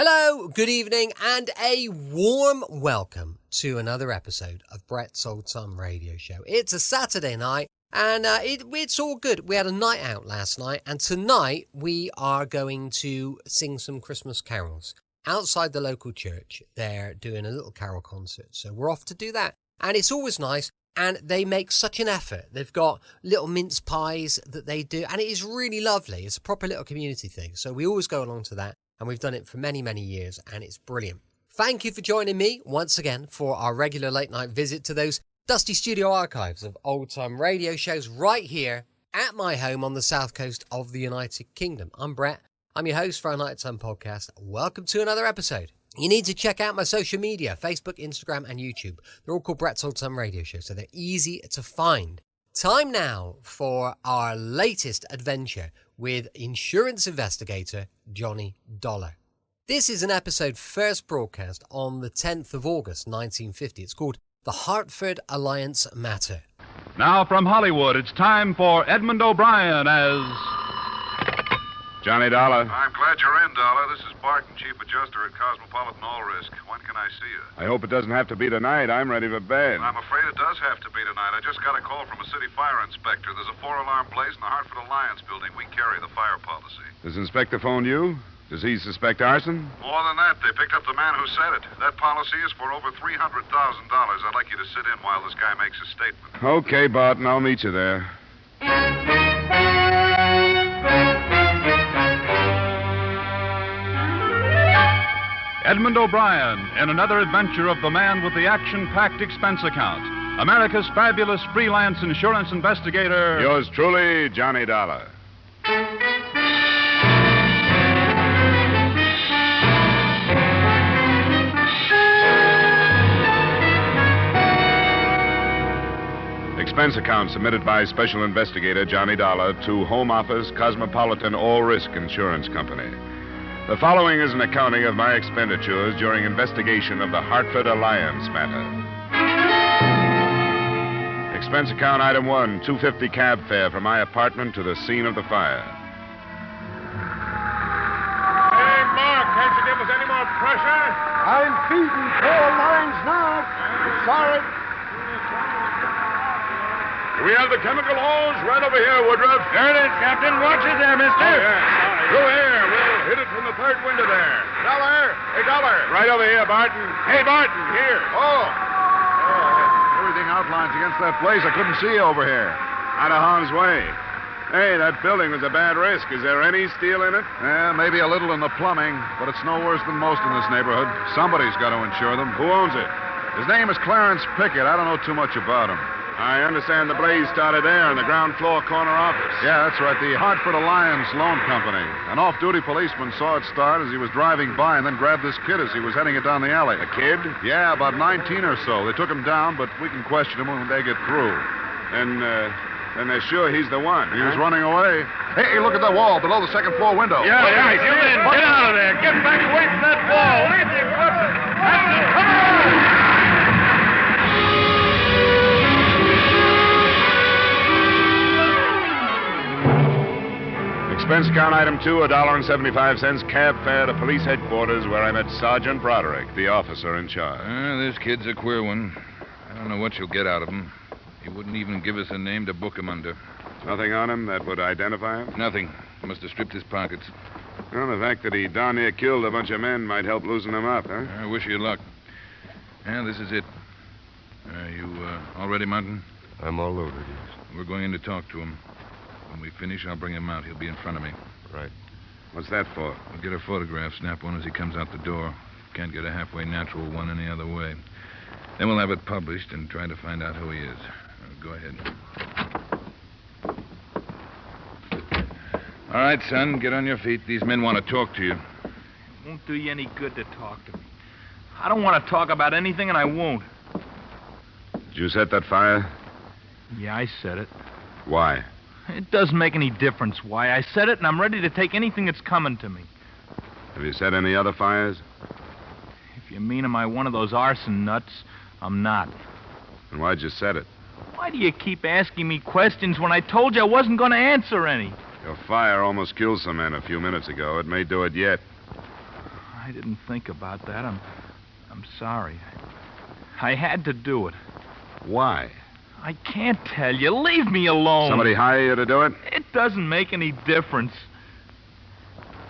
Hello, good evening, and a warm welcome to another episode of Brett's Old Time Radio Show. It's a Saturday night, and it's all good. We had a night out last night, and tonight we are going to sing some Christmas carols outside the local church. They're doing a little carol concert, so we're off to do that. And it's always nice, and they make such an effort. They've got little mince pies that they do, and it is really lovely. It's a proper little community thing, so we always go along to that. And we've done it for many, many years, and it's brilliant. Thank you for joining me once again for our regular late night visit to those dusty studio archives of old time radio shows right here at my home on the south coast of the United Kingdom. I'm Brett. I'm your host for our Nighttime podcast. Welcome to another episode. You need to check out my social media, Facebook, Instagram, and YouTube. They're all called Brett's Old Time Radio Show, so they're easy to find. Time now for our latest adventure with insurance investigator Johnny Dollar. This is an episode first broadcast on the 10th of August 1950. It's called The Hartford Alliance Matter. Now from Hollywood, it's time for Edmund O'Brien as Johnny Dollar. I'm glad you're in, Dollar. This is Barton, Chief Adjuster at Cosmopolitan All Risk. When can I see you? I hope it doesn't have to be tonight. I'm ready for bed. I'm afraid it does have to be tonight. I just got a call from a city fire inspector. There's a 4-alarm blaze in the Hartford Alliance building. We carry the fire policy. Does Inspector phone you? Does he suspect arson? More than that, they picked up the man who said it. That policy is for over $300,000. I'd like you to sit in while this guy makes a statement. Okay, Barton, I'll meet you there. Edmund O'Brien in another adventure of the man with the action-packed expense account. America's fabulous freelance insurance investigator. Yours truly, Johnny Dollar. Expense account submitted by Special Investigator Johnny Dollar to Home Office, Cosmopolitan All Risk Insurance Company. The following is an accounting of my expenditures during investigation of the Hartford Alliance matter. Expense account item 1, $2.50 cab fare from my apartment to the scene of the fire. Hey, Mark, can't you give us any more pressure? I'm feeding coal mines now. Sorry. We have the chemical hose right over here, Woodruff. There it is, Captain. Watch it there, mister. Oh, yeah. Through here. We'll hit it from the third window there. Dollar. Hey, Dollar. Right over here, Barton. Hey, Barton, here. Oh, everything outlines against that place. I couldn't see over here. Out of harm's way. Hey, that building was a bad risk. Is there any steel in it? Yeah, maybe a little in the plumbing, but it's no worse than most in this neighborhood. Somebody's got to insure them. Who owns it? His name is Clarence Pickett. I don't know too much about him. I understand the blaze started there in the ground floor corner office. Yeah, that's right. The Hartford Alliance Loan Company. An off-duty policeman saw it start as he was driving by and then grabbed this kid as he was heading it down the alley. A kid? Yeah, about 19 or so. They took him down, but we can question him when they get through. Then they're sure he's the one. He was running away. Hey, look at that wall below the second floor window. Yeah, he's in. Get out of there. Get back away from that wall. Leave the equipment. Come on! Expense account item 2, $1.75 cab fare to police headquarters where I met Sergeant Broderick, the officer in charge. This kid's a queer one. I don't know what you'll get out of him. He wouldn't even give us a name to book him under. Nothing on him that would identify him? Nothing. He must have stripped his pockets. Well, the fact that he darn near killed a bunch of men might help loosen him up, huh? I wish you luck. Yeah, this is it. You all ready, Martin? I'm all loaded, yes. We're going in to talk to him. When we finish, I'll bring him out. He'll be in front of me. Right. What's that for? We'll get a photograph, snap one as he comes out the door. Can't get a halfway natural one any other way. Then we'll have it published and try to find out who he is. Go ahead. All right, son, get on your feet. These men want to talk to you. It won't do you any good to talk to me. I don't want to talk about anything, and I won't. Did you set that fire? Yeah, I said it. Why? It doesn't make any difference why. I said it, and I'm ready to take anything that's coming to me. Have you set any other fires? If you mean am I one of those arson nuts, I'm not. And why'd you set it? Why do you keep asking me questions when I told you I wasn't going to answer any? Your fire almost killed some men a few minutes ago. It may do it yet. I I didn't think about that. I'm sorry. I had to do it. Why? I can't tell you. Leave me alone. Somebody hire you to do it? It doesn't make any difference.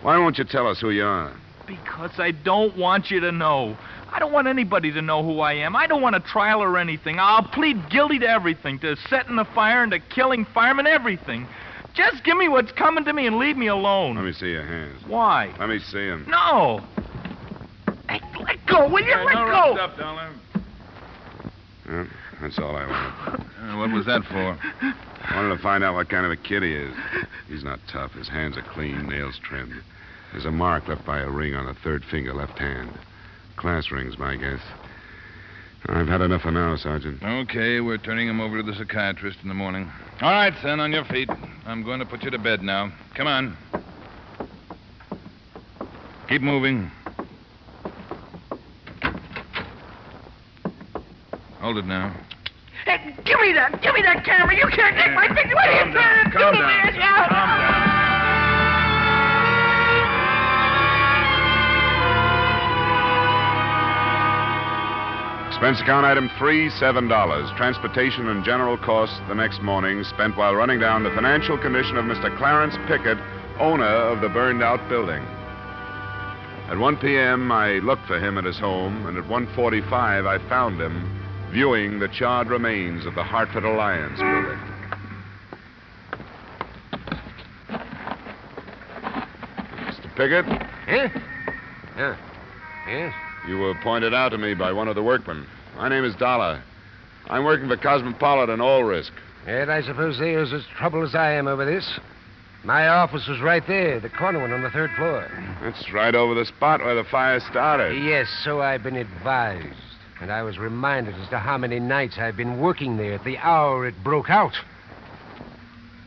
Why won't you tell us who you are? Because I don't want you to know. I don't want anybody to know who I am. I don't want a trial or anything. I'll plead guilty to everything, to setting the fire and to killing firemen, everything. Just give me what's coming to me and leave me alone. Let me see your hands. Why? Let me see them. No. Hey, let go, will you? Let no go. roughed up, dollar. Well, that's all I wanted. What was that for? I wanted to find out what kind of a kid he is. He's not tough. His hands are clean, nails trimmed. There's a mark left by a ring on the third finger, left hand. Class rings, my guess. I've had enough for now, Sergeant. Okay, we're turning him over to the psychiatrist in the morning. All right, son, on your feet. I'm going to put you to bed now. Come on. Keep moving. Hold it now. Hey, give me that camera. You can't take my picture. What are you trying to do? Calm down. Calm down. Expense account item 3, $7. Transportation and general costs the next morning spent while running down the financial condition of Mr. Clarence Pickett, owner of the burned-out building. At 1 p.m., I looked for him at his home, and at 1:45, I found him viewing the charred remains of the Hartford Alliance building. Mr. Pickett? Yeah. Yes? You were pointed out to me by one of the workmen. My name is Dollar. I'm working for Cosmopolitan All Risk. And I suppose they're as trouble as I am over this. My office was right there, the corner one on the third floor. That's right over the spot where the fire started. Yes, so I've been advised. And I was reminded as to how many nights I've been working there at the hour it broke out.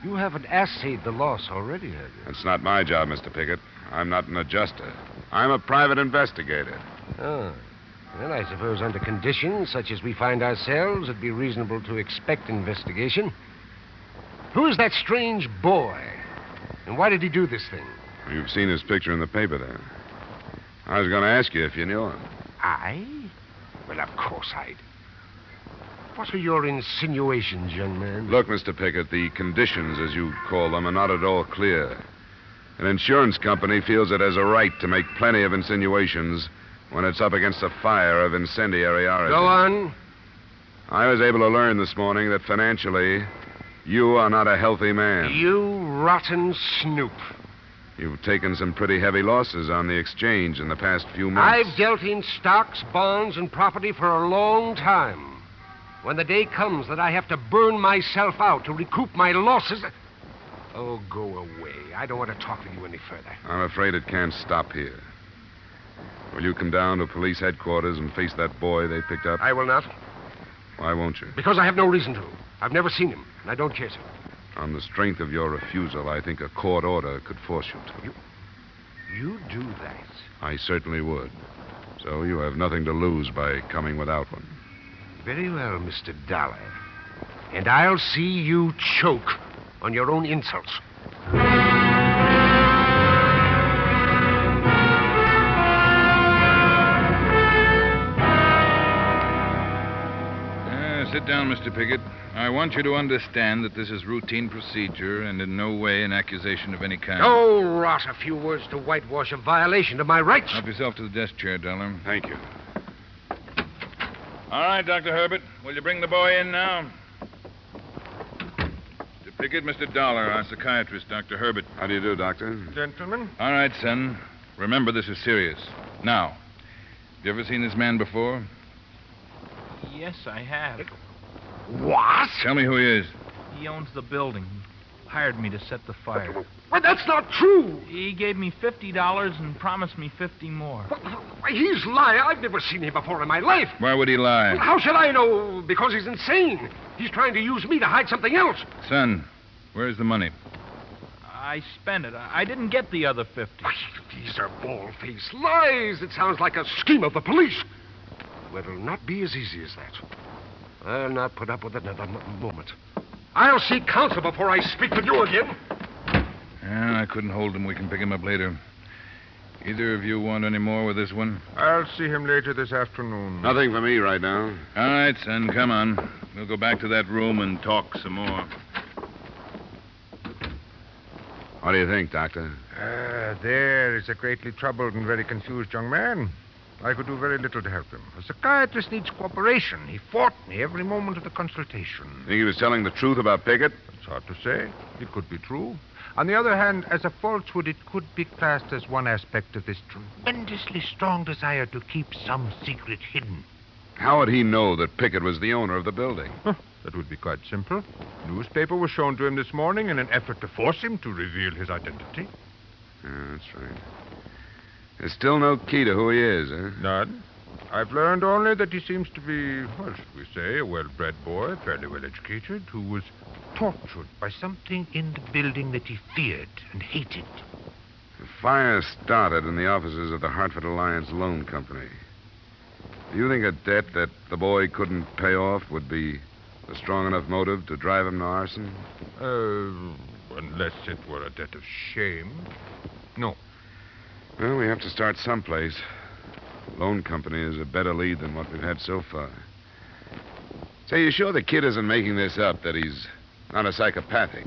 You haven't assayed the loss already, have you? That's not my job, Mr. Pickett. I'm not an adjuster. I'm a private investigator. Oh. Well, I suppose under conditions such as we find ourselves, it'd be reasonable to expect investigation. Who is that strange boy? And why did he do this thing? You've seen his picture in the paper there. I was going to ask you if you knew him. I? Well, of course I'd. What are your insinuations, young man? Look, Mr. Pickett, the conditions, as you call them, are not at all clear. An insurance company feels it has a right to make plenty of insinuations when it's up against a fire of incendiary origin. Go on. I was able to learn this morning that financially, you are not a healthy man. You rotten snoop. You've taken some pretty heavy losses on the exchange in the past few months. I've dealt in stocks, bonds, and property for a long time. When the day comes that I have to burn myself out to recoup my losses... Oh, go away. I don't want to talk with you any further. I'm afraid it can't stop here. Will you come down to police headquarters and face that boy they picked up? I will not. Why won't you? Because I have no reason to. I've never seen him, and I don't care to. On the strength of your refusal, I think a court order could force you to. You do that? I certainly would. So you have nothing to lose by coming without one. Very well, Mr. Dollar. And I'll see you choke on your own insults. Sit down, Mr. Pickett. I want you to understand that this is routine procedure and in no way an accusation of any kind. Oh, rot. A few words to whitewash a violation of my rights. Help yourself to the desk chair, Dollar. Thank you. All right, Dr. Herbert. Will you bring the boy in now? Mr. Pickett, Mr. Dollar, our psychiatrist, Dr. Herbert. How do you do, Doctor? Gentlemen? All right, son. Remember, this is serious. Now, you ever seen this man before? Yes, I have. What? Tell me who he is. He owns the building. He hired me to set the fire. Well, that's not true. He gave me $50 and promised me 50 more. Why, he's lying. I've never seen him before in my life. Why would he lie? How should I know? Because he's insane. He's trying to use me to hide something else. Son, where's the money? I spent it. I didn't get the other 50. Why, these are bald-faced lies. It sounds like a scheme of the police. Well, it'll not be as easy as that. I'll not put up with it another moment. I'll seek counsel before I speak with you again. I couldn't hold him. We can pick him up later. Either of you want any more with this one? I'll see him later this afternoon. Nothing for me right now. All right, son, come on. We'll go back to that room and talk some more. What do you think, Doctor? There is a greatly troubled and very confused young man. I could do very little to help him. A psychiatrist needs cooperation. He fought me every moment of the consultation. Think he was telling the truth about Pickett? It's hard to say. It could be true. On the other hand, as a falsehood, it could be classed as one aspect of this tremendously strong desire to keep some secret hidden. How would he know that Pickett was the owner of the building? That would be quite simple. Newspaper was shown to him this morning in an effort to force him to reveal his identity. That's right. There's still no key to who he is, huh? None. I've learned only that he seems to be, well, should we say, a well-bred boy, fairly well-educated, who was tortured by something in the building that he feared and hated. The fire started in the offices of the Hartford Alliance Loan Company. Do you think a debt that the boy couldn't pay off would be a strong enough motive to drive him to arson? Unless it were a debt of shame. No. Well, we have to start someplace. Loan company is a better lead than what we've had so far. Say, you sure the kid isn't making this up, that he's not a psychopathic?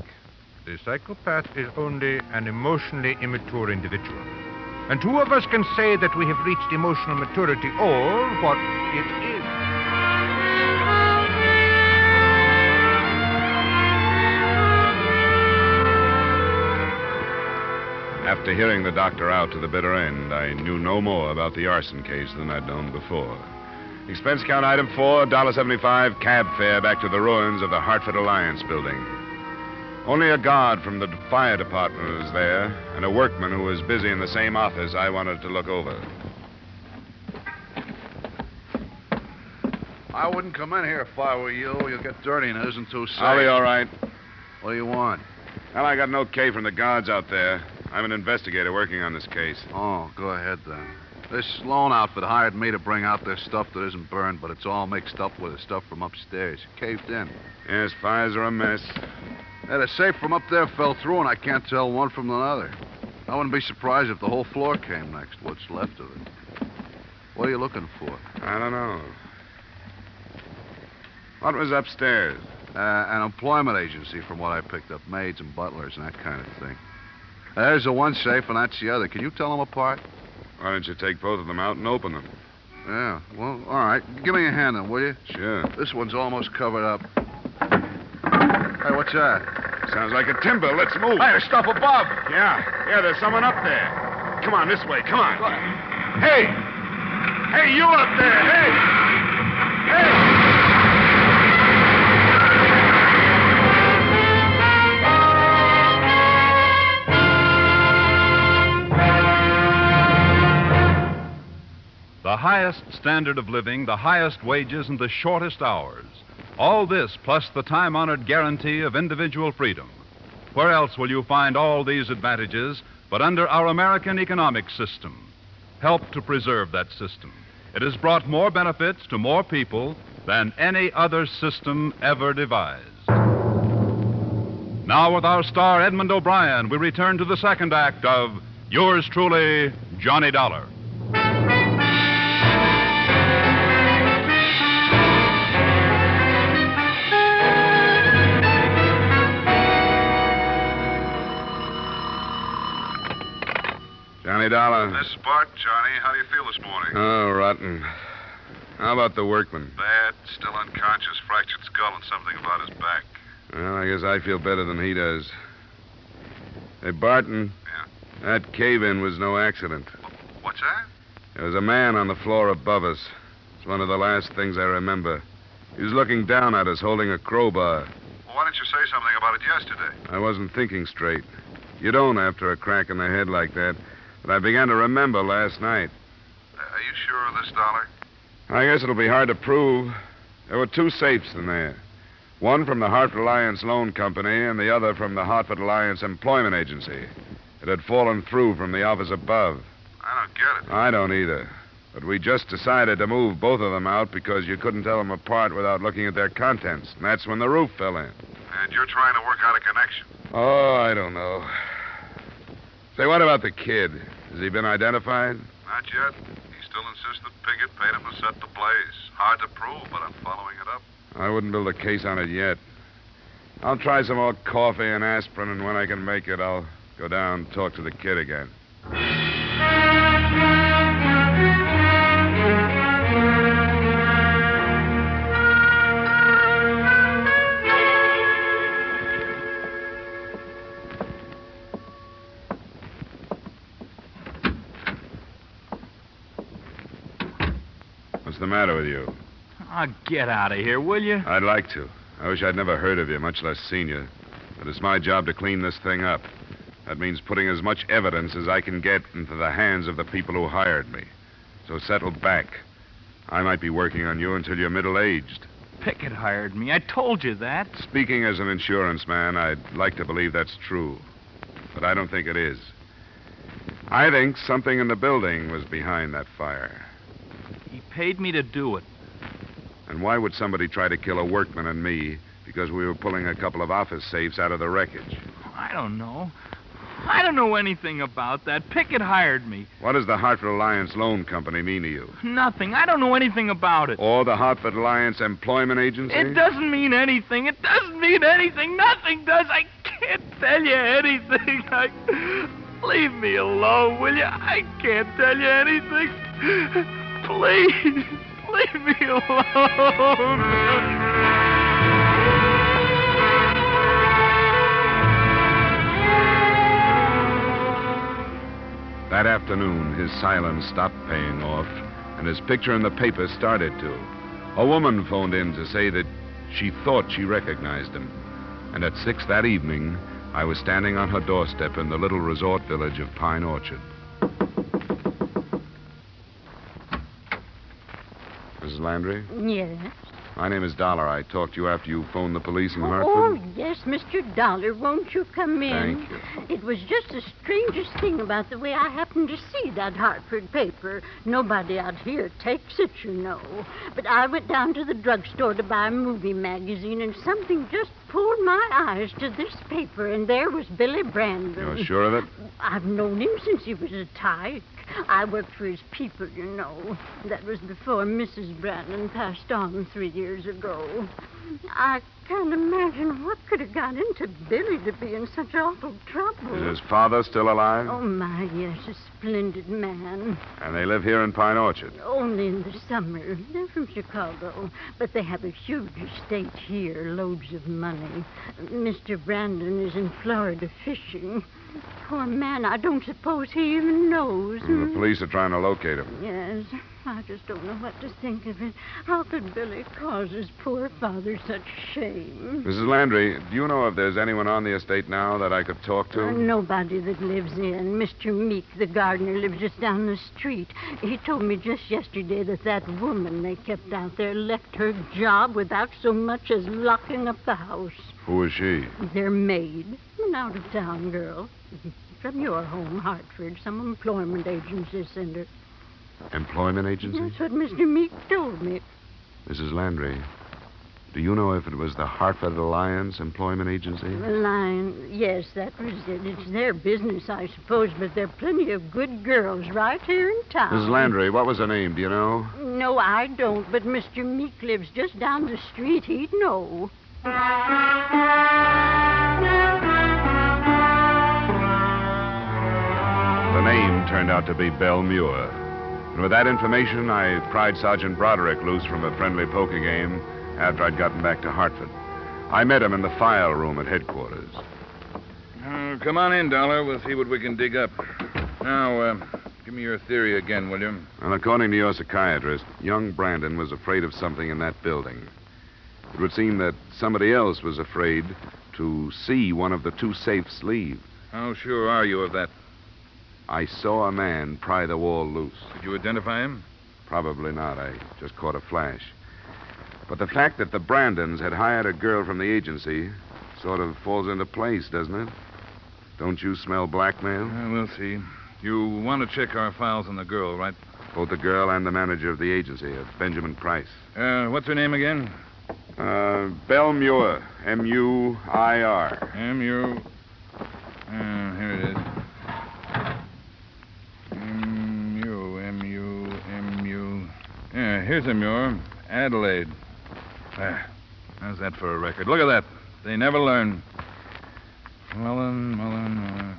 The psychopath is only an emotionally immature individual. And two of us can say that we have reached emotional maturity, or what it is. After hearing the doctor out to the bitter end, I knew no more about the arson case than I'd known before. Expense account item 4, $1.75, cab fare back to the ruins of the Hartford Alliance building. Only a guard from the fire department was there, and a workman who was busy in the same office I wanted to look over. I wouldn't come in here if I were you. You'll get dirty and it isn't too safe. I'll be all right. What do you want? Well, I got an okay from the guards out there. I'm an investigator working on this case. Oh, go ahead then. This loan outfit hired me to bring out their stuff that isn't burned, but it's all mixed up with the stuff from upstairs. Caved in. Yes, fires are a mess. Yeah, the safe from up there fell through, and I can't tell one from another. I wouldn't be surprised if the whole floor came next, what's left of it. What are you looking for? I don't know. What was upstairs? An employment agency, from what I picked up. Maids and butlers and that kind of thing. There's the one safe, and that's the other. Can you tell them apart? Why don't you take both of them out and open them? Yeah, well, all right. Give me a hand then, will you? Sure. This one's almost covered up. Hey, what's that? Sounds like a timber. Let's move. Hey, there's stuff above. Yeah, there's someone up there. Come on, this way. Come on. Hey! Hey, you up there! Hey! Hey! The highest standard of living, the highest wages, and the shortest hours. All this plus the time-honored guarantee of individual freedom. Where else will you find all these advantages but under our American economic system? Help to preserve that system. It has brought more benefits to more people than any other system ever devised. Now, with our star Edmund O'Brien, we return to the second act of Yours Truly, Johnny Dollar. Johnny Dollar. This is Bart, Johnny. How do you feel this morning? Oh, rotten. How about the workman? Bad. Still unconscious. Fractured skull and something about his back. Well, I guess I feel better than he does. Hey, Barton. Yeah? That cave-in was no accident. What's that? There was a man on the floor above us. It's one of the last things I remember. He was looking down at us, holding a crowbar. Well, why didn't you say something about it yesterday? I wasn't thinking straight. You don't after a crack in the head like that. But I began to remember last night. Are you sure of this, Dollar? I guess it'll be hard to prove. There were two safes in there. One from the Hartford Alliance Loan Company and the other from the Hartford Alliance Employment Agency. It had fallen through from the office above. I don't get it. I don't either. But we just decided to move both of them out because you couldn't tell them apart without looking at their contents. And that's when the roof fell in. And you're trying to work out a connection. Oh, I don't know. Say, what about the kid? Has he been identified? Not yet. He still insists that Piggott paid him to set the blaze. Hard to prove, but I'm following it up. I wouldn't build a case on it yet. I'll try some more coffee and aspirin, and when I can make it, I'll go down and talk to the kid again. What's the matter with you? Oh, get out of here, will you? I'd like to. I wish I'd never heard of you, much less seen you. But it's my job to clean this thing up. That means putting as much evidence as I can get into the hands of the people who hired me. So settle back. I might be working on you until you're middle-aged. Pickett hired me. I told you that. Speaking as an insurance man, I'd like to believe that's true. But I don't think it is. I think something in the building was behind that fire. He paid me to do it. And why would somebody try to kill a workman and me because we were pulling a couple of office safes out of the wreckage? I don't know. I don't know anything about that. Pickett hired me. What does the Hartford Alliance Loan Company mean to you? Nothing. I don't know anything about it. Or the Hartford Alliance Employment Agency? It doesn't mean anything. It doesn't mean anything. Nothing does. I can't tell you anything. Leave me alone, will you? I can't tell you anything. Please, leave me alone. That afternoon, his silence stopped paying off, and his picture in the paper started to. A woman phoned in to say that she thought she recognized him. And at 6 that evening, I was standing on her doorstep in the little resort village of Pine Orchard. Mrs. Landry? Yes? My name is Dollar. I talked to you after you phoned the police in Hartford. Oh, yes, Mr. Dollar. Won't you come in? Thank you. It was just the strangest thing about the way I happened to see that Hartford paper. Nobody out here takes it, you know. But I went down to the drugstore to buy a movie magazine, and something just pulled my eyes to this paper, and there was Billy Brandon. You're sure of it? I've known him since he was a tyke. I worked for his people, you know. That was before Mrs. Brandon passed on 3 years ago. I can't imagine what could have got into Billy to be in such awful trouble. Is his father still alive? Oh, my, yes, a splendid man. And they live here in Pine Orchard? Only in the summer. They're from Chicago, but they have a huge estate here, loads of money. Mr. Brandon is in Florida fishing. Poor man, I don't suppose he even knows. The police are trying to locate him. Yes, I just don't know what to think of it. How could Billy cause his poor father such shame? Mrs. Landry, do you know if there's anyone on the estate now that I could talk to? Nobody that lives in. Mr. Meek, the gardener, lives just down the street. He told me just yesterday that woman they kept out there left her job without so much as locking up the house. Who is she? Their maid. An out-of-town girl. From your home, Hartford. Some employment agency sent her. Employment agency? That's what Mr. Meek told me. Mrs. Landry, do you know if it was the Hartford Alliance Employment Agency? Yes, that was it. It's their business, I suppose, but there are plenty of good girls right here in town. Mrs. Landry, what was her name? Do you know? No, I don't, but Mr. Meek lives just down the street. He'd know. The name turned out to be Belle Muir. And with that information, I pried Sergeant Broderick loose from a friendly poker game after I'd gotten back to Hartford. I met him in the file room at headquarters. Come on in, Dollar. We'll see what we can dig up. Now, give me your theory again, will you? And according to your psychiatrist, young Brandon was afraid of something in that building. It would seem that somebody else was afraid to see one of the two safes leave. How sure are you of that? I saw a man pry the wall loose. Did you identify him? Probably not. I just caught a flash. But the fact that the Brandons had hired a girl from the agency sort of falls into place, doesn't it? Don't you smell blackmail? We'll see. You want to check our files on the girl, right? Both the girl and the manager of the agency, Benjamin Price. What's her name again? Belle Muir. M-U-I-R. M-U... here it is. Yeah, here's a muir. Adelaide. How's that for a record? Look at that. They never learn. Mullen.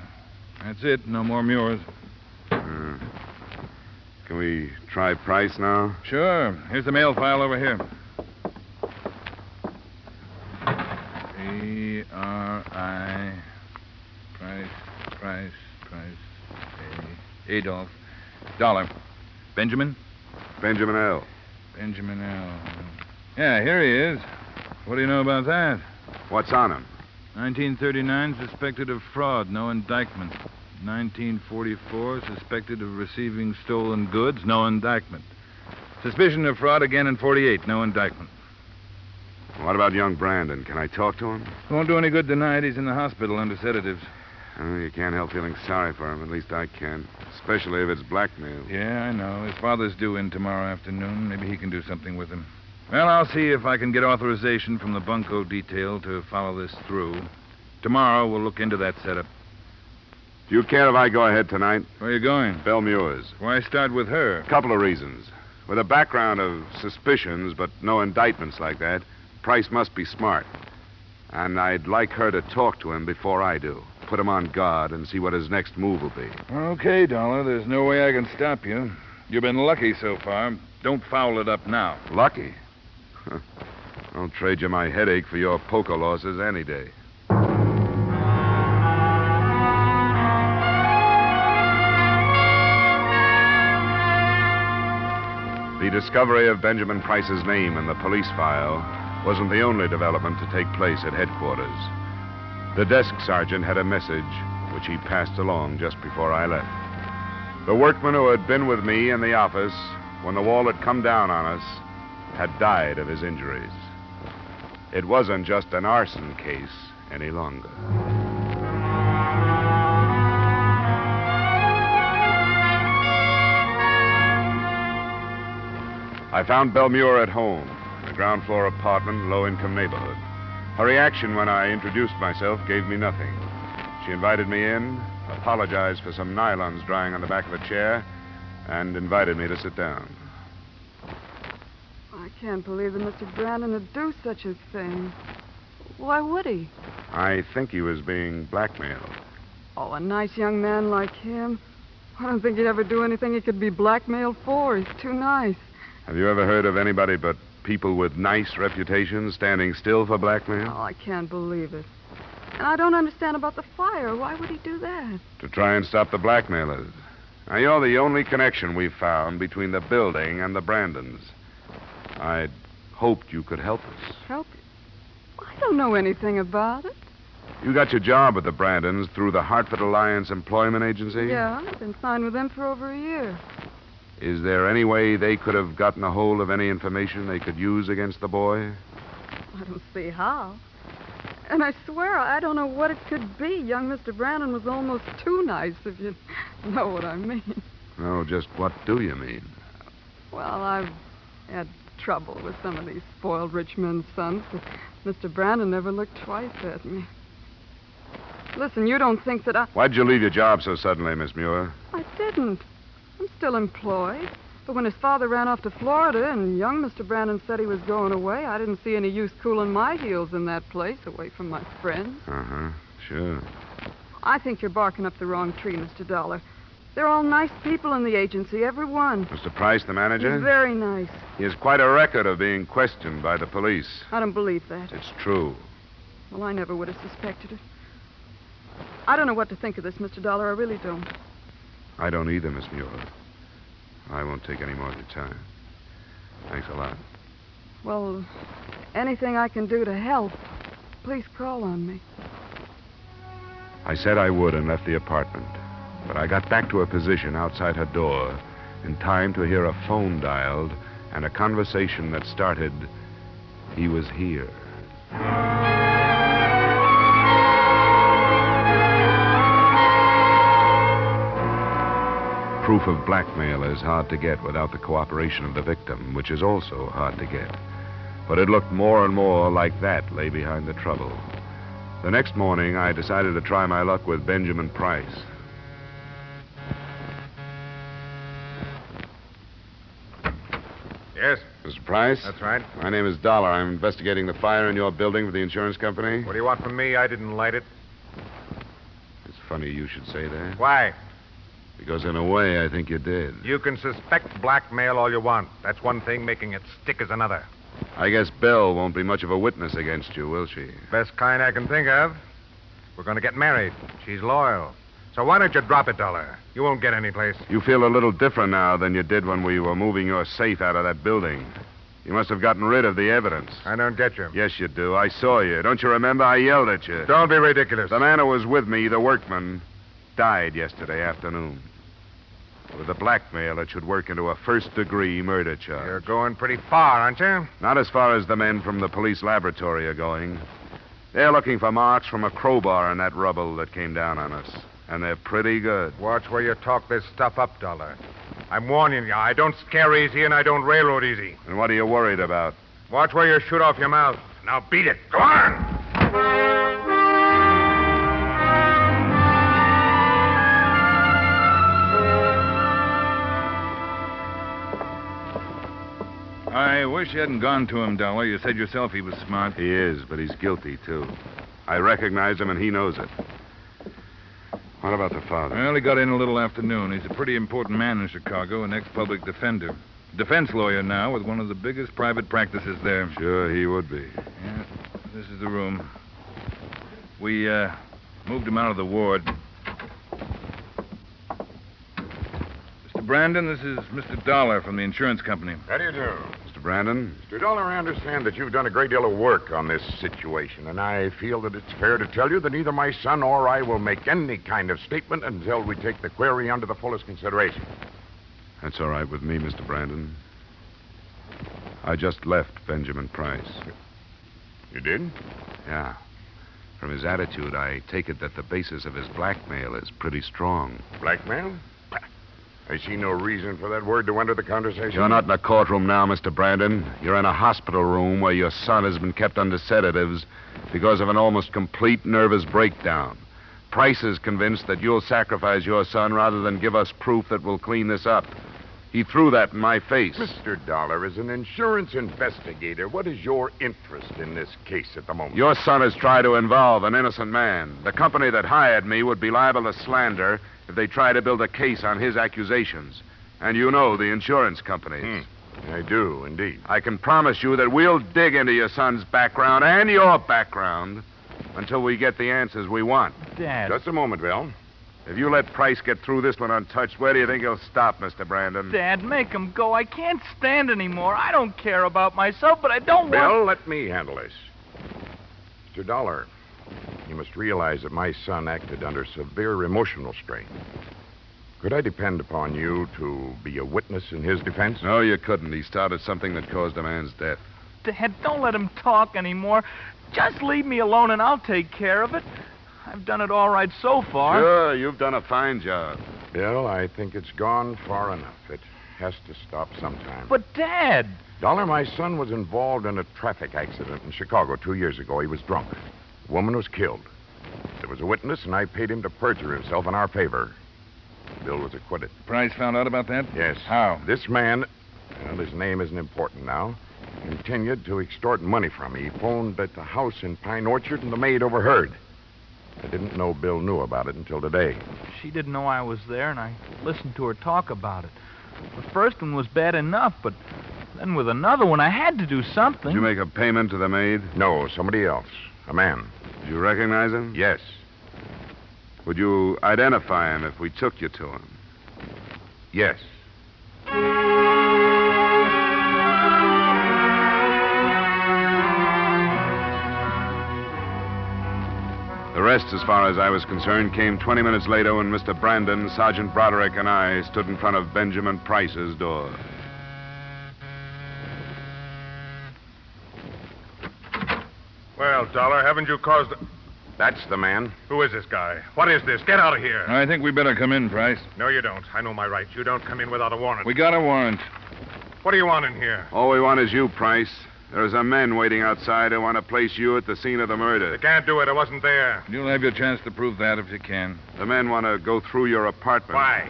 That's it. No more muirs. Can we try Price now? Sure. Here's the mail file over here. A-R-I... Price... Adolph. Dollar. Benjamin? Benjamin L. Benjamin L. Yeah, here he is. What do you know about that? What's on him? 1939, suspected of fraud, no indictment. 1944, suspected of receiving stolen goods, no indictment. Suspicion of fraud again in 48, no indictment. What about young Brandon? Can I talk to him? Won't do any good tonight. He's in the hospital under sedatives. Oh, you can't help feeling sorry for him. At least I can. Especially if it's blackmail. Yeah, I know. His father's due in tomorrow afternoon. Maybe he can do something with him. Well, I'll see if I can get authorization from the bunco detail to follow this through. Tomorrow, we'll look into that setup. Do you care if I go ahead tonight? Where are you going? Belmuir's. Why start with her? Couple of reasons. With a background of suspicions, but no indictments like that, Price must be smart. And I'd like her to talk to him before I do. Put him on guard and see what his next move will be. Okay, Dollar. There's no way I can stop you. You've been lucky so far. Don't foul it up now. Lucky? I'll trade you my headache for your poker losses any day. The discovery of Benjamin Price's name in the police file wasn't the only development to take place at headquarters. The desk sergeant had a message which he passed along just before I left. The workman who had been with me in the office when the wall had come down on us had died of his injuries. It wasn't just an arson case any longer. I found Belmuir at home, in a ground floor apartment, low-income neighborhood. Her reaction when I introduced myself gave me nothing. She invited me in, apologized for some nylons drying on the back of a chair, and invited me to sit down. I can't believe that Mr. Brandon would do such a thing. Why would he? I think he was being blackmailed. Oh, a nice young man like him. I don't think he'd ever do anything he could be blackmailed for. He's too nice. Have you ever heard of anybody but people with nice reputations standing still for blackmail? Oh, I can't believe it. And I don't understand about the fire. Why would he do that? To try and stop the blackmailers. Now, you're the only connection we've found between the building and the Brandons. I'd hoped you could help us. Help you? I don't know anything about it. You got your job with the Brandons through the Hartford Alliance Employment Agency? Yeah, I've been signed with them for over a year. Is there any way they could have gotten a hold of any information they could use against the boy? I don't see how. And I swear I don't know what it could be. Young Mr. Brandon was almost too nice, if you know what I mean. No, just what do you mean? Well, I've had trouble with some of these spoiled rich men's sons, but Mr. Brandon never looked twice at me. Listen, you don't think that I... Why'd you leave your job so suddenly, Miss Muir? I didn't. I'm still employed. But when his father ran off to Florida and young Mr. Brandon said he was going away, I didn't see any use cooling my heels in that place away from my friends. Uh-huh, sure. I think you're barking up the wrong tree, Mr. Dollar. They're all nice people in the agency, every one. Mr. Price, the manager? He's very nice. He has quite a record of being questioned by the police. I don't believe that. It's true. Well, I never would have suspected it. I don't know what to think of this, Mr. Dollar. I really don't. I don't either, Miss Muir. I won't take any more of your time. Thanks a lot. Well, anything I can do to help, please call on me. I said I would and left the apartment. But I got back to a position outside her door in time to hear a phone dialed and a conversation that started, "He was here." Proof of blackmail is hard to get without the cooperation of the victim, which is also hard to get. But it looked more and more like that lay behind the trouble. The next morning, I decided to try my luck with Benjamin Price. Yes? Mr. Price? That's right. My name is Dollar. I'm investigating the fire in your building for the insurance company. What do you want from me? I didn't light it. It's funny you should say that. Why? Because in a way, I think you did. You can suspect blackmail all you want. That's one thing. Making it stick is another. I guess Belle won't be much of a witness against you, will she? Best kind I can think of. We're going to get married. She's loyal. So why don't you drop it, Dollar? You won't get any place. You feel a little different now than you did when we were moving your safe out of that building. You must have gotten rid of the evidence. I don't get you. Yes, you do. I saw you. Don't you remember? I yelled at you. Don't be ridiculous. The man who was with me, the workman, died yesterday afternoon. With a blackmail, it should work into a first-degree murder charge. You're going pretty far, aren't you? Not as far as the men from the police laboratory are going. They're looking for marks from a crowbar in that rubble that came down on us. And they're pretty good. Watch where you talk this stuff up, Dollar. I'm warning you, I don't scare easy and I don't railroad easy. And what are you worried about? Watch where you shoot off your mouth. Now beat it. Go on! I wish you hadn't gone to him, Dollar. You said yourself he was smart. He is, but he's guilty, too. I recognize him, and he knows it. What about the father? Well, he got in a little afternoon. He's a pretty important man in Chicago, an ex-public defender. Defense lawyer now with one of the biggest private practices there. Sure, he would be. Yeah, this is the room. We, moved him out of the ward. Mr. Brandon, this is Mr. Dollar from the insurance company. How do you do? Mr. Brandon? Mr. Dollar, I understand that you've done a great deal of work on this situation, and I feel that it's fair to tell you that neither my son or I will make any kind of statement until we take the query under the fullest consideration. That's all right with me, Mr. Brandon. I just left Benjamin Price. You did? Yeah. From his attitude, I take it that the basis of his blackmail is pretty strong. Blackmail? I see no reason for that word to enter the conversation. You're not in a courtroom now, Mr. Brandon. You're in a hospital room where your son has been kept under sedatives because of an almost complete nervous breakdown. Price is convinced that you'll sacrifice your son rather than give us proof that will clean this up. He threw that in my face. Mr. Dollar, as an insurance investigator, what is your interest in this case at the moment? Your son has tried to involve an innocent man. The company that hired me would be liable to slander if they try to build a case on his accusations. And you know the insurance companies. I do, indeed. I can promise you that we'll dig into your son's background and your background until we get the answers we want. Dad. Just a moment, Bill. If you let Price get through this one untouched, where do you think he'll stop, Mr. Brandon? Dad, make him go. I can't stand anymore. I don't care about myself, but I don't Bill, let me handle this. Mr. Dollar, you must realize that my son acted under severe emotional strain. Could I depend upon you to be a witness in his defense? No, you couldn't. He started something that caused a man's death. Dad, don't let him talk anymore. Just leave me alone and I'll take care of it. I've done it all right so far. Sure, you've done a fine job. Bill, I think it's gone far enough. It has to stop sometime. But, Dad... Dollar, my son was involved in a traffic accident in Chicago 2 years ago. He was drunk. A woman was killed. There was a witness, and I paid him to perjure himself in our favor. Bill was acquitted. Price found out about that? Yes. How? This man, well, his name isn't important now, continued to extort money from me. He phoned at the house in Pine Orchard, and the maid overheard. I didn't know Bill knew about it until today. She didn't know I was there, and I listened to her talk about it. The first one was bad enough, but then with another one, I had to do something. Did you make a payment to the maid? No, somebody else. A man. Did you recognize him? Yes. Would you identify him if we took you to him? Yes. The rest, as far as I was concerned, came 20 minutes later when Mr. Brandon, Sergeant Broderick, and I stood in front of Benjamin Price's door. Well, Dollar, haven't you caused... That's the man. Who is this guy? What is this? Get out of here. I think we better come in, Price. No, you don't. I know my rights. You don't come in without a warrant. We got a warrant. What do you want in here? All we want is you, Price. There's a men waiting outside who want to place you at the scene of the murder. They can't do it. I wasn't there. You'll have your chance to prove that if you can. The men want to go through your apartment. Why?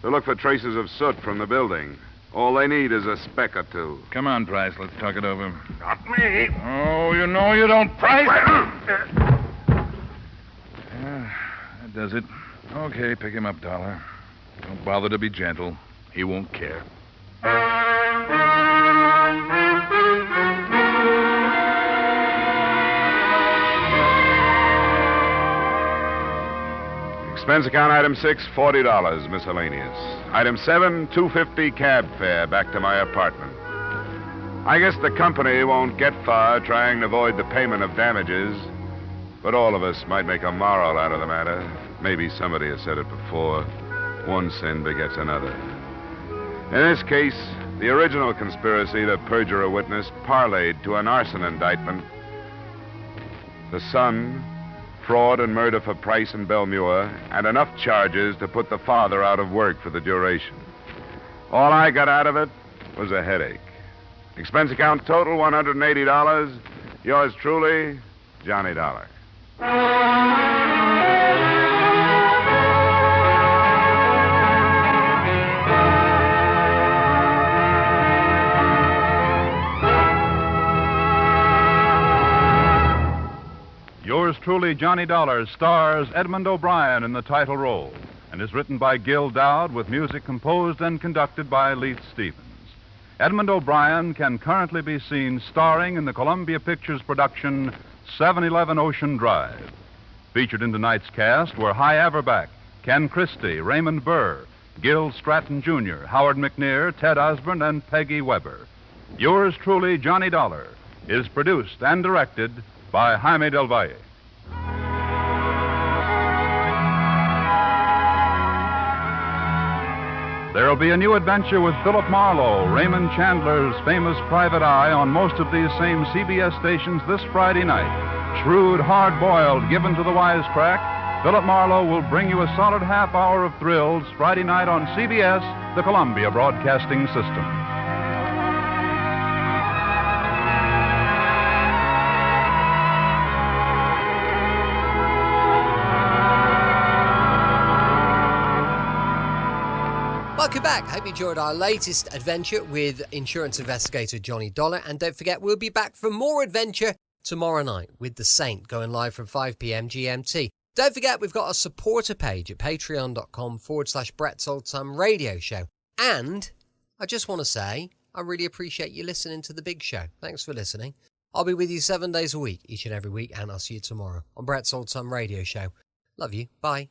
They look for traces of soot from the building. All they need is a speck or two. Come on, Price. Let's talk it over. Not me. Oh, you know you don't, Price. That does it. Okay, pick him up, Dollar. Don't bother to be gentle. He won't care. Expense account item 6, $40, miscellaneous. Item 7, $2.50 cab fare back to my apartment. I guess the company won't get far trying to avoid the payment of damages, but all of us might make a moral out of the matter. Maybe somebody has said it before. One sin begets another. In this case, the original conspiracy to perjure a witness parlayed to an arson indictment. The son, fraud and murder for Price and Belmure, and enough charges to put the father out of work for the duration. All I got out of it was a headache. Expense account total, $180. Yours truly, Johnny Dollar. Yours truly, Johnny Dollar, stars Edmund O'Brien in the title role and is written by Gil Dowd with music composed and conducted by Leith Stevens. Edmund O'Brien can currently be seen starring in the Columbia Pictures production 711 Ocean Drive. Featured in tonight's cast were Hy Averback, Ken Christie, Raymond Burr, Gil Stratton Jr., Howard McNear, Ted Osborne, and Peggy Weber. Yours truly, Johnny Dollar, is produced and directed by Jaime Del Valle. There'll be a new adventure with Philip Marlowe, Raymond Chandler's famous private eye, on most of these same CBS stations this Friday night. Shrewd, hard-boiled, given to the wisecrack, Philip Marlowe will bring you a solid half hour of thrills Friday night on CBS, the Columbia Broadcasting System. Welcome back. Hope you enjoyed our latest adventure with insurance investigator Johnny Dollar. And don't forget, we'll be back for more adventure tomorrow night with The Saint, going live from 5 p.m. GMT. Don't forget, we've got a supporter page at patreon.com/Brett's Old Time Radio Show. And I just want to say, I really appreciate you listening to The Big Show. Thanks for listening. I'll be with you 7 days a week, each and every week, and I'll see you tomorrow on Brett's Old Time Radio Show. Love you. Bye.